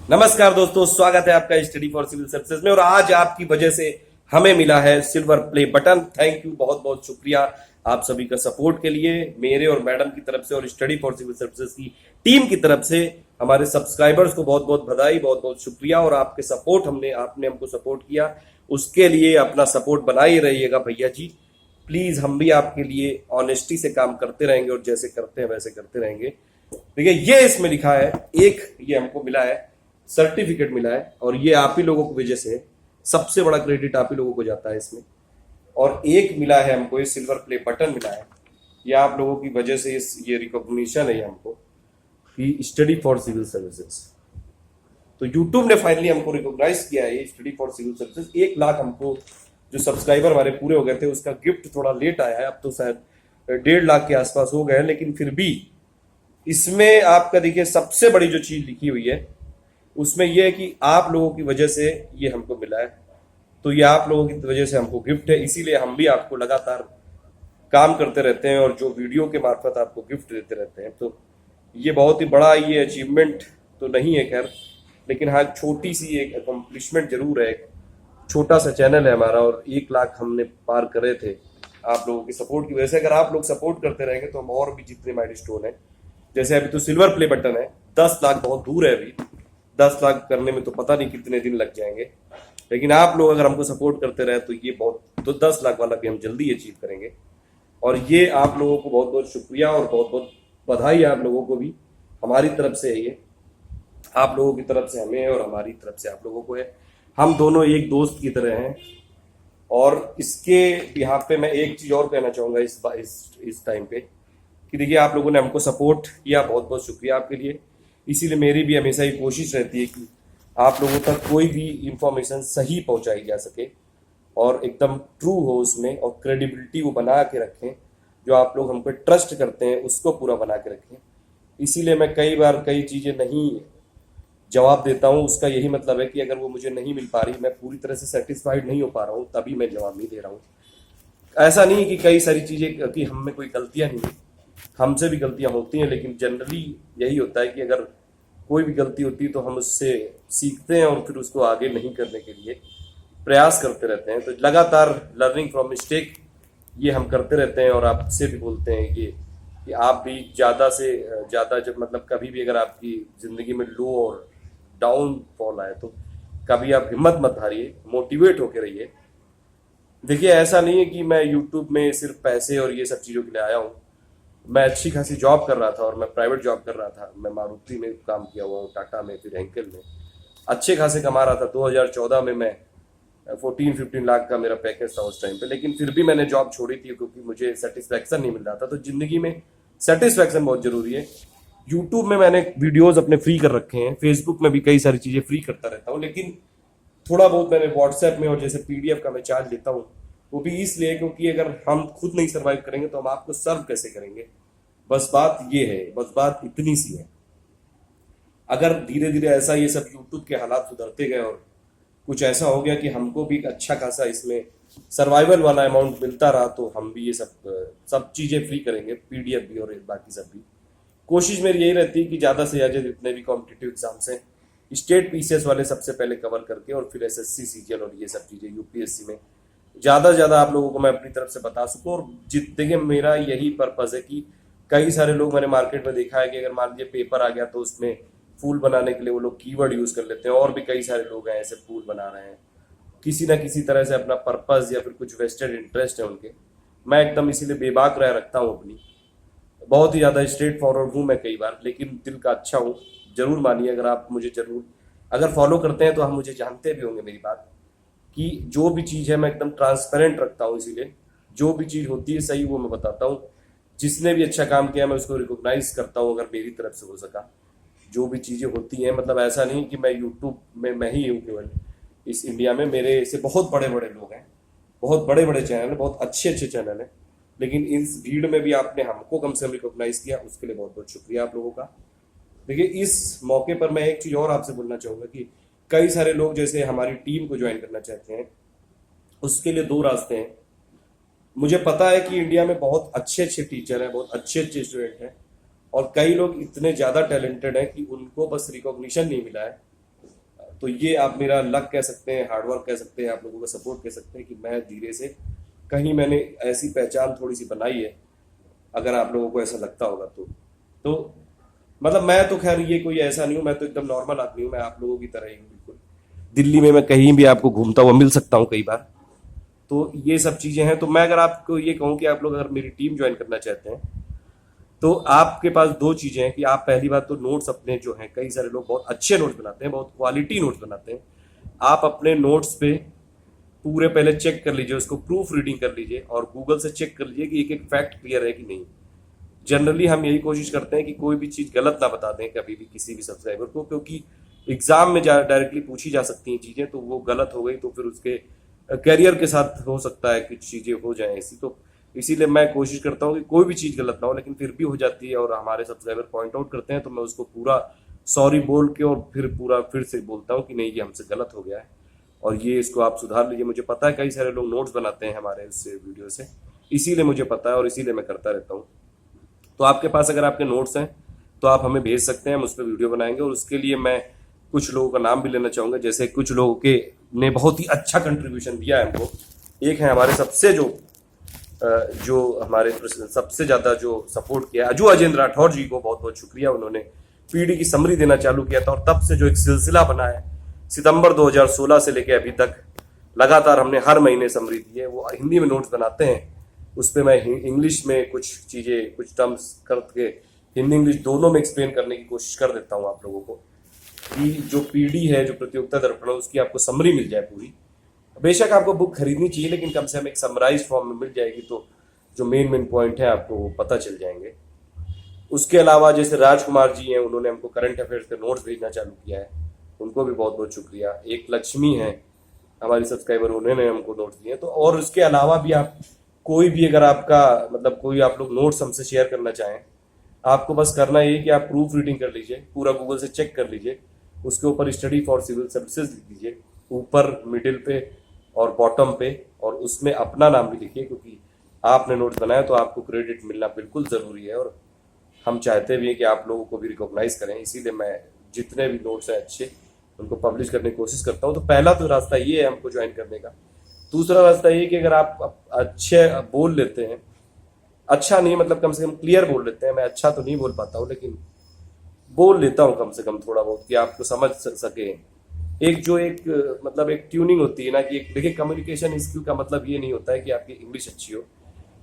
नमस्कार दोस्तों, स्वागत है आपका स्टडी फॉर सिविल सर्विसेज में। और आज आपकी वजह से हमें मिला है silver play button. Thank you, बहुत बहुत शुक्रिया आप सभी का सपोर्ट के लिए, मेरे और मैडम की तरफ से और स्टडी फॉर सिविल सर्विसेज की टीम की तरफ से। हमारे सब्सक्राइबर्स को बहुत बहुत बधाई, बहुत बहुत शुक्रिया। और आपके सपोर्ट आपने हमको सपोर्ट किया, उसके लिए अपना सपोर्ट बनाए रहिएगा भैया जी। प्लीज, हम भी आपके लिए ऑनेस्टी से काम करते रहेंगे और जैसे करते हैं वैसे करते रहेंगे। देखिए, ये इसमें लिखा है, एक ये हमको मिला है, सर्टिफिकेट मिला है, और ये आप ही लोगों की वजह से, सबसे बड़ा क्रेडिट आप ही लोगों को जाता है इसमें। और एक मिला है हमको, ये सिल्वर प्ले बटन मिला है, ये आप लोगों की वजह से ये रिकॉग्निशन है हमको कि स्टडी फॉर सिविल सर्विसेज। तो यूट्यूब ने फाइनली हमको रिकॉग्नाइज किया है, ये study for civil services. 1 lakh हमको जो सब्सक्राइबर हमारे पूरे हो गए थे, उसका गिफ्ट थोड़ा लेट आया है, अब तो शायद 1.5 लाख के आसपास हो गए हैं। लेकिन फिर भी इसमें आपका देखिए, सबसे बड़ी जो चीज लिखी हुई है उसमें यह है कि आप लोगों की वजह से ये हमको मिला है। तो ये आप लोगों की वजह से हमको गिफ्ट है, इसीलिए हम भी आपको लगातार काम करते रहते हैं और जो वीडियो के मार्फत आपको गिफ्ट देते रहते हैं। तो ये बहुत ही बड़ा ये अचीवमेंट तो नहीं है खैर, लेकिन हाँ, छोटी सी एक अकम्पलिशमेंट जरूर है। एक छोटा सा चैनल है हमारा और 1 लाख हमने पार करे थे आप लोगों के सपोर्ट की वजह से। अगर आप लोग सपोर्ट करते रहेंगे तो हम और भी जितने माइलस्टोन है, जैसे अभी तो सिल्वर प्ले बटन है, 10 लाख बहुत दूर है अभी। 10 लाख करने में तो पता नहीं कितने दिन लग जाएंगे, लेकिन आप लोग अगर हमको सपोर्ट करते रहे तो ये बहुत, तो 10 लाख वाला भी हम जल्दी अचीव करेंगे। और ये आप लोगों को बहुत बहुत शुक्रिया और बहुत बहुत बधाई आप लोगों को भी। हमारी तरफ से है ये, आप लोगों की तरफ से हमें और हमारी तरफ से आप लोगों को है। हम दोनों एक दोस्त की तरह हैं। और इसके यहाँ पे मैं एक चीज और कहना चाहूंगा इस टाइम पे, कि देखिए, आप लोगों ने हमको सपोर्ट किया, बहुत बहुत शुक्रिया आपके लिए। इसीलिए मेरी भी हमेशा ही कोशिश रहती है कि आप लोगों तक कोई भी इंफॉर्मेशन सही पहुंचाई जा सके और एकदम ट्रू हो उसमें, और क्रेडिबिलिटी वो बना के रखें। जो आप लोग हमको ट्रस्ट करते हैं उसको पूरा बना के रखें। इसीलिए मैं कई बार कई चीज़ें नहीं जवाब देता हूँ। उसका यही मतलब है कि अगर वो मुझे नहीं मिल पा रही, मैं पूरी तरह से सेटिस्फाइड नहीं हो पा रहा हूँ, तभी मैं जवाब नहीं दे रहा हूँ। ऐसा नहीं कि कई सारी चीज़ें कि हम में कोई गलतियाँ नहीं है, हमसे भी गलतियां होती हैं, लेकिन जनरली यही होता है कि अगर कोई भी गलती होती है तो हम उससे सीखते हैं और फिर उसको आगे नहीं करने के लिए प्रयास करते रहते हैं। तो लगातार लर्निंग फ्रॉम मिस्टेक ये हम करते रहते हैं। और आपसे भी बोलते हैं ये कि आप भी ज़्यादा से ज़्यादा, जब मतलब कभी भी अगर आपकी ज़िंदगी में लो और डाउन फॉल आए तो कभी आप हिम्मत मत हारिए, मोटिवेट होके रहिए। देखिए, ऐसा नहीं है कि मैं यूट्यूब में सिर्फ पैसे और ये सब चीज़ों के लिए आया हूँ। मैं अच्छी खासी जॉब कर रहा था और मैं प्राइवेट जॉब कर रहा था। मैं मारुति में काम किया हुआ हूँ, टाटा में, फिर हेंकल में अच्छे खासे कमा रहा था। 2014 में मैं 14-15 लाख का मेरा पैकेज था उस टाइम पे। लेकिन फिर भी मैंने जॉब छोड़ी थी क्योंकि मुझे सेटिस्फैक्शन नहीं मिल रहा था। तो जिंदगी में सेटिस्फैक्शन बहुत जरूरी है। यूट्यूब में मैंने वीडियोज अपने फ्री कर रखे हैं, फेसबुक में भी कई सारी चीजें फ्री करता रहता हूँ, लेकिन थोड़ा बहुत मैंने व्हाट्सएप में और जैसे पीडीएफ का मैं चार्ज लेता हूँ, वो भी इसलिए क्योंकि अगर हम खुद नहीं सर्वाइव करेंगे तो हम आपको सर्व कैसे करेंगे। बस बात ये है, बस बात इतनी सी है। अगर धीरे धीरे ऐसा ये सब यूट्यूब के हालात सुधरते गए और कुछ ऐसा हो गया कि हमको भी अच्छा खासा इसमें सर्वाइवल वाला अमाउंट मिलता रहा, तो हम भी ये सब सब चीज़ें फ्री करेंगे, पीडीएफ भी और बाकी सब भी। कोशिश मेरी यही रहती है कि ज़्यादा से ज़्यादा जितने भी कॉम्पिटिटिव एग्जाम्स हैं, स्टेट पीसीएस वाले सबसे पहले कवर करके, और फिर एसएससी सीजीएल और ये सब चीज़ें यूपीएससी में ज़्यादा से ज़्यादा आप लोगों को मैं अपनी तरफ से बता सकूँ। और देखिए, मेरा यही पर्पज़ है कि कई सारे लोग मैंने मार्केट में देखा है कि अगर मान लीजिए पेपर आ गया तो उसमें फूल बनाने के लिए वो लोग कीवर्ड यूज कर लेते हैं। और भी कई सारे लोग हैं ऐसे फूल बना रहे हैं, किसी ना किसी तरह से अपना पर्पस या फिर कुछ वेस्टेड इंटरेस्ट है उनके। मैं एकदम इसीलिए बेबाक राय रखता हूँ अपनी, बहुत ही ज़्यादा स्ट्रेट फॉरवर्ड हूँ मैं कई बार, लेकिन दिल का अच्छा हूँ। जरूर मानिए, अगर आप मुझे जरूर अगर फॉलो करते हैं तो हम मुझे जानते भी होंगे मेरी बात, कि जो भी चीज़ है मैं एकदम ट्रांसपेरेंट रखता हूँ। इसीलिए जो भी चीज़ होती है सही वो मैं बताता हूँ। जिसने भी अच्छा काम किया मैं उसको रिकॉग्नाइज करता हूँ अगर मेरी तरफ से हो सका। जो भी चीज़ें होती हैं, मतलब ऐसा नहीं कि मैं यूट्यूब में मैं ही हूँ केवल, इस इंडिया में मेरे ऐसे बहुत बड़े बड़े लोग हैं, बहुत बड़े बड़े चैनल हैं, बहुत अच्छे अच्छे चैनल हैं। लेकिन इस भीड़ में भी आपने हमको कम से कम रिकॉग्नाइज किया, उसके लिए बहुत बहुत शुक्रिया आप लोगों का। देखिए, इस मौके पर मैं एक चीज़ और आपसे बोलना चाहूँगा कि कई सारे लोग जैसे हमारी टीम को ज्वाइन करना चाहते हैं, उसके लिए 2 रास्ते हैं। मुझे पता है कि इंडिया में बहुत अच्छे अच्छे टीचर हैं, बहुत अच्छे अच्छे स्टूडेंट हैं, और कई लोग इतने ज़्यादा टैलेंटेड हैं कि उनको बस रिकॉग्निशन नहीं मिला है, तो ये आप मेरा लक कह सकते हैं, हार्डवर्क कह सकते हैं, आप लोगों का सपोर्ट कह सकते हैं कि मैं धीरे से कहीं मैंने ऐसी पहचान थोड़ी सी बनाई है, अगर आप लोगों को ऐसा लगता होगा तो मतलब मैं तो खैर ये कोई ऐसा नहीं हूँ, मैं तो एकदम नॉर्मल आदमी हूँ, मैं आप लोगों की तरह ही हूँ बिल्कुल। दिल्ली में मैं कहीं भी आपको घूमता हुआ मिल सकता हूँ कई बार। तो ये सब चीजें हैं। तो मैं अगर आपको ये कहूँ कि आप लोग अगर मेरी टीम ज्वाइन करना चाहते हैं तो आपके पास दो चीजें हैं कि आप पहली बात तो नोट्स अपने जो हैं, कई सारे लोग बहुत अच्छे नोट्स बनाते हैं, बहुत क्वालिटी नोट्स बनाते हैं। आप अपने नोट्स पे पूरे पहले चेक कर लीजिए, उसको प्रूफ रीडिंग कर लीजिए और गूगल से चेक कर लीजिए कि एक एक फैक्ट क्लियर है कि नहीं। जनरली हम यही कोशिश करते हैं कि कोई भी चीज गलत ना बता दें कभी भी किसी भी सब्सक्राइबर को, क्योंकि एग्जाम में डायरेक्टली पूछी जा सकती हैं चीजें, तो वो गलत हो गई तो फिर उसके करियर के साथ हो सकता है कि चीजें हो जाएं ऐसी। तो इसीलिए मैं कोशिश करता हूँ कि कोई भी चीज गलत ना हो, लेकिन फिर भी हो जाती है और हमारे सब्सक्राइबर पॉइंट आउट करते हैं तो मैं उसको पूरा सॉरी बोल के और फिर से बोलता हूँ कि नहीं ये हमसे गलत हो गया है और ये इसको आप सुधार लीजिए। मुझे पता है कई सारे लोग नोट्स बनाते हैं हमारे इससे वीडियो से, इसीलिए मुझे पता है और इसीलिए मैं करता रहता हूँ। तो आपके पास अगर आपके नोट्स हैं तो आप हमें भेज सकते हैं, हम उस पर वीडियो बनाएंगे। और उसके लिए मैं कुछ लोगों का नाम भी लेना चाहूंगा, जैसे कुछ लोगों के ने बहुत ही अच्छा कंट्रीब्यूशन दिया है हमको। एक है हमारे सबसे जो हमारे सबसे ज्यादा जो सपोर्ट किया, अजू अजेंद्र राठौर जी को बहुत बहुत शुक्रिया। उन्होंने पीडी की समरी देना चालू किया था और तब से जो एक सिलसिला बना है सितंबर 2016 से लेकर अभी तक लगातार हमने हर महीने समरी दी है। वो हिंदी में नोट्स बनाते हैं, उस पर मैं इंग्लिश में कुछ चीजें कुछ टर्म्स करके हिंदी इंग्लिश दोनों में एक्सप्लेन करने की कोशिश कर देता हूँ आप लोगों को, कि जो पीडी है जो प्रतियोगिता दर्पण है उसकी आपको समरी मिल जाए पूरी। बेशक आपको बुक खरीदनी चाहिए लेकिन कम से कम एक समराइज फॉर्म में मिल जाएगी तो जो मेन पॉइंट है आपको वो पता चल जाएंगे। उसके अलावा जैसे राजकुमार जी हैं, उन्होंने हमको करंट अफेयर्स के नोट्स भेजना चालू किया है, उनको भी बहुत बहुत शुक्रिया। एक लक्ष्मी है हमारी सब्सक्राइबर, उन्होंने हमको नोट्स दिए। तो और उसके अलावा भी आप कोई भी अगर आपका मतलब कोई आप लोग नोट्स हमसे शेयर करना चाहें, आपको बस करना ये कि आप प्रूफ रीडिंग कर लीजिए, पूरा गूगल से चेक कर लीजिए, उसके ऊपर स्टडी फॉर सिविल सर्विसेज लिख दीजिए ऊपर मिडिल पे और बॉटम पे, और उसमें अपना नाम भी लिखिए, क्योंकि आपने नोट्स बनाया तो आपको क्रेडिट मिलना बिल्कुल जरूरी है और हम चाहते भी हैं कि आप लोगों को भी रिकॉग्नाइज करें। इसीलिए मैं जितने भी नोट्स हैं अच्छे उनको पब्लिश करने की कोशिश करता हूँ। तो पहला तो रास्ता ये है हमको ज्वाइन करने का। दूसरा रास्ता ये कि अगर आप अच्छे बोल लेते हैं, अच्छा नहीं मतलब कम से कम क्लियर बोल लेते हैं, मैं अच्छा तो नहीं बोल पाता हूँ लेकिन बोल लेता हूँ कम से कम थोड़ा बहुत कि आपको समझ सके। एक मतलब एक ट्यूनिंग होती है ना कि एक देखिए, कम्युनिकेशन स्किल का मतलब ये नहीं होता है कि आपकी इंग्लिश अच्छी हो।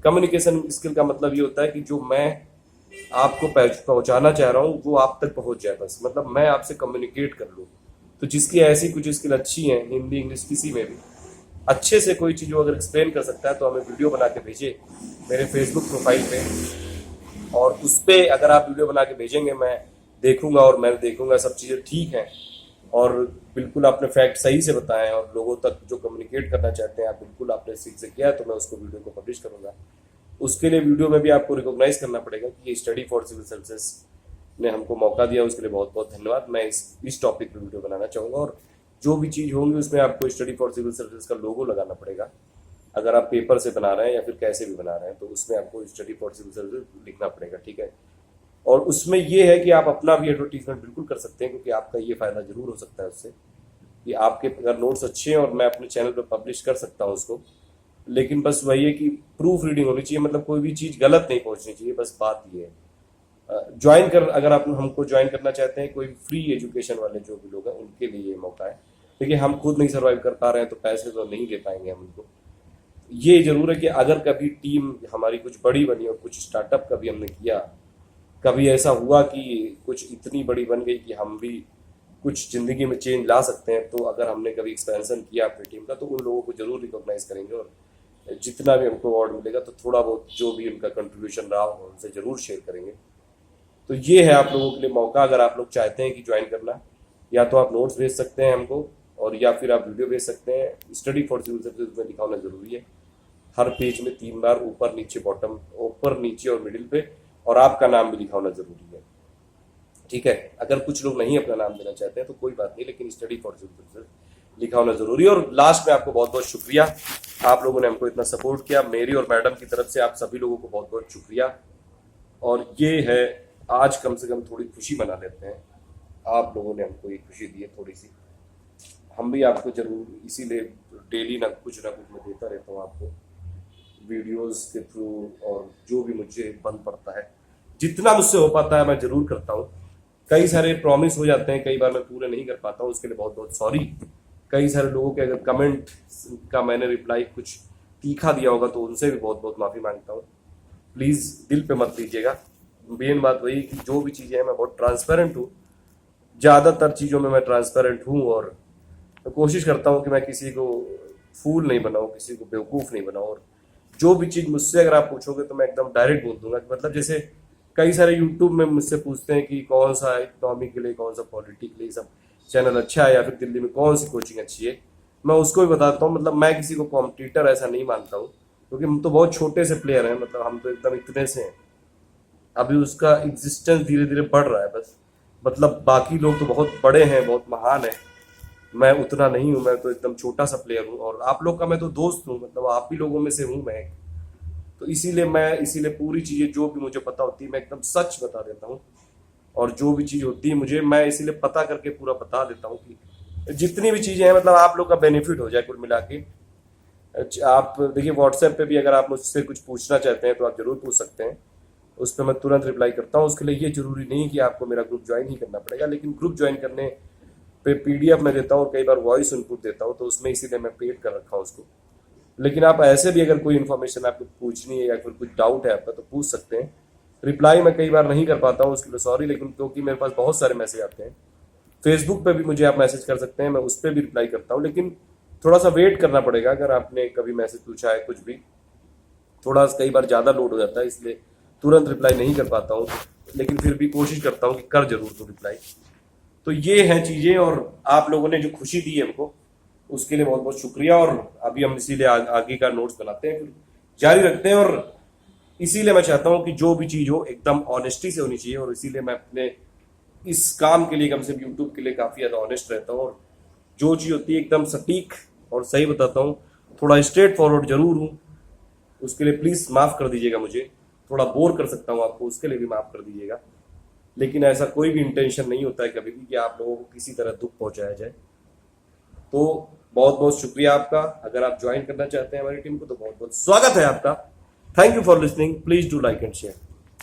कम्युनिकेशन स्किल का मतलब ये होता है कि जो मैं आपको पहुंचाना चाह रहा हूँ वो आप तक पहुंच जाए, बस मतलब मैं आपसे कम्युनिकेट कर लूँ। तो जिसकी ऐसी कुछ स्किल अच्छी है हिंदी इंग्लिश किसी में भी अच्छे से कोई चीज़ अगर एक्सप्लेन कर सकता है तो हमें वीडियो बना के भेजे मेरे फेसबुक प्रोफाइल पे, और उस पर अगर आप वीडियो बना के भेजेंगे मैं देखूंगा और मैं देखूंगा सब चीज़ें ठीक हैं और बिल्कुल आपने फैक्ट सही से बताएं और लोगों तक जो कम्युनिकेट करना चाहते हैं आप बिल्कुल आपने ठीक से किया, तो मैं उसको वीडियो को पब्लिश करूंगा। उसके लिए वीडियो में भी आपको रिकॉग्नाइज करना पड़ेगा कि ये स्टडी फॉर सिविल सर्विसेज ने हमको मौका दिया, उसके लिए बहुत बहुत धन्यवाद। मैं इस टॉपिक पे वीडियो बनाना चाहूँगा और जो भी चीज़ होंगी उसमें आपको स्टडी फॉर सिविल सर्विसेज का लोगो लगाना पड़ेगा। अगर आप पेपर से बना रहे हैं या फिर कैसे भी बना रहे हैं तो उसमें आपको स्टडी फॉर सिविल सर्विसेज लिखना पड़ेगा, ठीक है। और उसमें ये है कि आप अपना भी एडवर्टीजमेंट बिल्कुल कर सकते हैं, क्योंकि आपका ये फायदा जरूर हो सकता है उससे कि आपके अगर नोट्स अच्छे हैं और मैं अपने चैनल पर पब्लिश कर सकता हूँ उसको, लेकिन बस वही है कि प्रूफ रीडिंग होनी चाहिए, मतलब कोई भी चीज़ गलत नहीं पहुंचनी चाहिए, बस बात ये है। ज्वाइन कर अगर आप हमको ज्वाइन करना चाहते हैं, कोई फ्री एजुकेशन वाले जो भी लोग हैं उनके लिए ये मौका है। देखिए हम खुद नहीं सर्वाइव कर पा रहे हैं तो पैसे तो नहीं दे पाएंगे हम उनको। ये जरूर है कि अगर कभी टीम हमारी कुछ बड़ी बनी और कुछ स्टार्टअप कभी हमने किया, कभी ऐसा हुआ कि कुछ इतनी बड़ी बन गई कि हम भी कुछ जिंदगी में चेंज ला सकते हैं, तो अगर हमने कभी एक्सपेंशन किया अपनी टीम का तो उन लोगों को जरूर रिकॉग्नाइज करेंगे और जितना भी हमको अवार्ड मिलेगा तो थोड़ा बहुत जो भी उनका कंट्रीब्यूशन रहा हो उनसे जरूर शेयर करेंगे। तो ये है आप लोगों के लिए मौका, अगर आप लोग चाहते हैं कि ज्वाइन करना, या तो आप नोट्स भेज सकते हैं हमको और या फिर आप वीडियो भेज सकते हैं। स्टडी फॉर सिविल सर्विसेज में लिखा होना जरूरी है, हर पेज में 3 बार ऊपर नीचे बॉटम, ऊपर नीचे और मिडिल पे, और आपका नाम भी लिखा होना जरूरी है, ठीक है। अगर कुछ लोग नहीं अपना नाम देना चाहते हैं तो कोई बात नहीं, लेकिन स्टडी फॉर सिविल सर्विसेज लिखा होना जरूरी है। और लास्ट में आपको बहुत बहुत शुक्रिया, आप लोगों ने हमको इतना सपोर्ट किया, मेरी और मैडम की तरफ से आप सभी लोगों को बहुत बहुत शुक्रिया। और ये है आज कम से कम थोड़ी खुशी मना लेते हैं, आप लोगों ने हमको ये खुशी दी है थोड़ी सी। हम भी आपको जरूर इसीलिए डेली ना कुछ मैं देता रहता हूँ आपको वीडियोस के थ्रू, और जो भी मुझे बन पड़ता है, जितना मुझसे हो पाता है मैं जरूर करता हूँ। कई सारे प्रॉमिस हो जाते हैं, कई बार मैं पूरे नहीं कर पाता हूँ, उसके लिए बहुत बहुत सॉरी। कई सारे लोगों के अगर कमेंट का मैंने रिप्लाई कुछ तीखा दिया होगा तो उनसे भी बहुत बहुत माफी मांगता हूँ। प्लीज दिल पे मत लीजिएगा। मेन बात वही कि जो भी चीजें हैं मैं बहुत ट्रांसपेरेंट हूँ, ज्यादातर चीजों में मैं ट्रांसपेरेंट हूँ, और मैं कोशिश करता हूँ कि मैं किसी को फूल नहीं बनाऊँ, किसी को बेवकूफ नहीं बनाऊँ। और जो भी चीज मुझसे अगर आप पूछोगे तो मैं एकदम डायरेक्ट बोल दूंगा। मतलब जैसे कई सारे यूट्यूब में मुझसे पूछते हैं कि कौन सा इकोनॉमी के लिए, कौन सा पॉलिटिक्स के लिए सब चैनल अच्छा है, या फिर दिल्ली में कौन सी कोचिंग अच्छी है, मैं उसको भी बताता हूँ। मतलब मैं किसी को कॉम्पिटिटर ऐसा नहीं मानता हूँ, क्योंकि हम तो बहुत छोटे से प्लेयर हैं, मतलब हम तो एकदम इतने से हैं, अभी उसका एग्जिस्टेंस धीरे धीरे बढ़ रहा है बस। मतलब बाकी लोग तो बहुत बड़े हैं, बहुत महान है, मैं उतना नहीं हूँ, मैं तो एकदम छोटा सा प्लेयर हूँ। और आप लोग का मैं तो दोस्त हूँ, मतलब आप ही लोगों में से हूँ मैं। तो इसीलिए पूरी चीजें जो भी मुझे पता होती है मैं एकदम सच बता देता हूँ, और जो भी चीज होती है मुझे, मैं इसीलिए पता करके पूरा बता देता हूँ कि जितनी भी चीजें हैं मतलब आप लोग का बेनिफिट हो जाए कुल मिला के। आप देखिए व्हाट्सएप पे भी अगर आप मुझसे कुछ पूछना चाहते हैं तो आप जरूर पूछ सकते हैं, उस पर मैं तुरंत रिप्लाई करता हूँ। उसके लिए ये जरूरी नहीं कि आपको मेरा ग्रुप ज्वाइन ही करना पड़ेगा, लेकिन ग्रुप ज्वाइन करने पे पीडीएफ में देता हूँ, कई बार वॉइस इनपुट देता हूँ, तो उसमें इसीलिए मैं पेड कर रखा हूँ उसको। लेकिन आप ऐसे भी अगर कोई इन्फॉर्मेशन आपको पूछनी है या फिर कुछ डाउट है आपका तो पूछ सकते हैं। रिप्लाई मैं कई बार नहीं कर पाता हूँ, उसके लिए सॉरी, लेकिन क्योंकि मेरे पास बहुत सारे मैसेज आते हैं। फेसबुक पे भी मुझे आप मैसेज कर सकते हैं, मैं उस पर भी रिप्लाई करता हूँ, लेकिन थोड़ा सा वेट करना पड़ेगा। अगर आपने कभी मैसेज पूछा है कुछ भी, थोड़ा कई बार ज़्यादा लोड हो जाता है, इसलिए तुरंत रिप्लाई नहीं कर पाता हूँ, लेकिन फिर भी कोशिश करता हूँ कि कर जरूर दूँ रिप्लाई। तो ये हैं चीज़ें, और आप लोगों ने जो खुशी दी है हमको उसके लिए बहुत बहुत शुक्रिया। और अभी हम इसीलिए आगे का नोट्स बनाते हैं, फिर जारी रखते हैं। और इसीलिए मैं चाहता हूँ कि जो भी चीज़ हो एकदम ऑनेस्टी से होनी चाहिए, और इसीलिए मैं अपने इस काम के लिए, कम से कम यूट्यूब के लिए, काफ़ी ज़्यादा ऑनेस्ट रहता हूँ, और जो चीज़ होती है एकदम सटीक और सही बताता हूँ। थोड़ा स्ट्रेट फॉरवर्ड जरूर हूँ, उसके लिए प्लीज़ माफ़ कर दीजिएगा मुझे। थोड़ा बोर कर सकता हूँ आपको, उसके लिए भी माफ़ कर दीजिएगा, लेकिन ऐसा कोई भी इंटेंशन नहीं होता है कभी भी कि आप लोगों को किसी तरह दुख पहुंचाया जाए। तो बहुत बहुत शुक्रिया आपका। अगर आप ज्वाइन करना चाहते हैं हमारी टीम को तो बहुत बहुत स्वागत है आपका। Thank you for listening. Please do like and share.